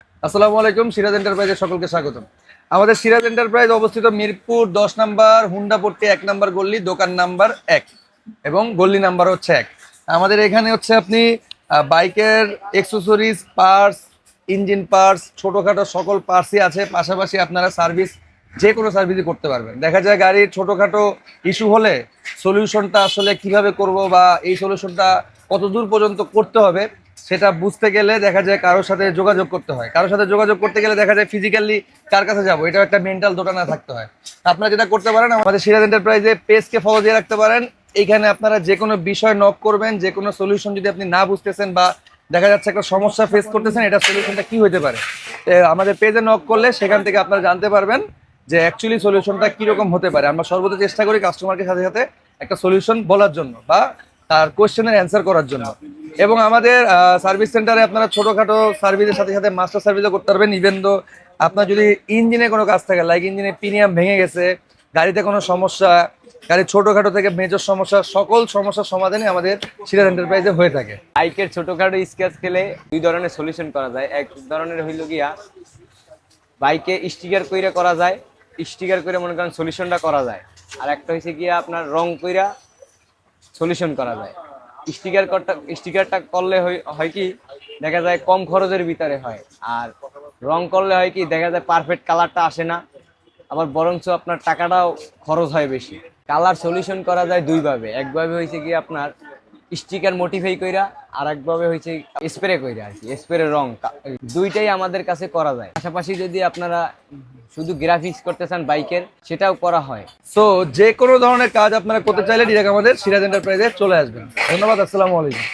আসসালামু আলাইকুম, সিরাজ এন্টারপ্রাইজে সকলকে স্বাগতম। আমাদের সিরাজ এন্টারপ্রাইজ অবস্থিত মিরপুর 10 নম্বর হুন্ডা পট্টি 1 নম্বর গল্লি, দোকান নাম্বার 1 এবং গল্লি নাম্বার হচ্ছে 1। আমাদের এখানে হচ্ছে আপনি বাইকের এক্সেসরিজ, পার্টস, ইঞ্জিন পার্টস, ছোটোখাটো সকল পার্টসই আছে। পাশাপাশি আপনারা সার্ভিস, যে কোনো সার্ভিসই করতে পারবেন। দেখা যায় গাড়ির ছোটোখাটো ইস্যু হলে সলিউশনটা আসলে কিভাবে করব বা এই সলিউশনটা কত দূর পর্যন্ত করতে হবে সেটা বুঝতে গেলে দেখা যায় কারোর সাথে যোগাযোগ করতে হয়। কারোর সাথে যোগাযোগ করতে গেলে দেখা যায় ফিজিক্যালি কার কাছে যাবো, এটাও একটা মেন্টাল দোটানা থাকতে হয়। আপনারা যেটা করতে পারেন, আমাদের সিরাজ এন্টারপ্রাইজে পেজকে ফলো দিয়ে রাখতে পারেন। এইখানে আপনারা যে কোনো বিষয় নক করবেন, যে কোনো সলিউশন যদি আপনি না বুঝতেছেন বা দেখা যাচ্ছে একটা সমস্যা ফেস করতেছেন, এটা সলিউশনটা কি হতে পারে, আমাদের পেজে নক করলে সেখান থেকে আপনারা জানতে পারবেন যে অ্যাকচুয়ালি সলিউশনটা কীরকম হতে পারে। আমরা সর্বদা চেষ্টা করি কাস্টমারকে সাথে সাথে একটা সলিউশন বলার জন্য বা তার কোয়েশ্চেনের অ্যান্সার করার জন্য। এবং আমাদের সার্ভিস সেন্টারে আপনারা ছোটোখাটো সার্ভিসের সাথে সাথে মাস্টার সার্ভিসও করতে পারবেন। ইভেন দো আপনার যদি ইঞ্জিনে কোনো কাজ থাকে, লাইক ইঞ্জিনে পিনিয়াম ভেঙে গেছে, গাড়িতে কোনো সমস্যা, গাড়ির ছোটোখাটো থেকে মেজর সমস্যা, সকল সমস্যার সমাধানই আমাদের সিরাজ এন্টারপ্রাইজে হয়ে থাকে। বাইকের ছোটখাটো স্ক্র্যাচ খেলে দুই ধরনের সলিউশন করা যায়। এক ধরনের হইল গিয়া বাইকে স্টিকার কইরা করা যায়, স্টিকার করে মনে করেন সলিউশনটা করা যায়। আর একটা হইছে গিয়া আপনার রং কইরা সলিউশন করা যায়। স্টিকারটা করলে হয় কি দেখা যায় কম খরচের ভিতরে হয়, আর রং করলে হয় কি দেখা যায় পারফেক্ট কালারটা আসে না, আবার বরঞ্চ আপনার টাকাটাও খরচ হয় বেশি। কালার সলিউশন করা যায় দুইভাবে। একভাবে হয়েছে কি আপনার স্টিকার মোটিফাই কইরা, আর একভাবে হয়েছে স্প্রে কইরা আর কি, স্প্রে রং। দুইটাই আমাদের কাছে করা যায়। পাশাপাশি যদি আপনারা শুধু গ্রাফিক্স করতে চান বাইকের, সেটাও করা হয়। সো যে কোনো ধরনের কাজ আপনারা করতে চাইলে ডিরেক্ট আমাদের সিরাজ এন্টারপ্রাইজে চলে আসবেন। ধন্যবাদ, আসসালামু আলাইকুম।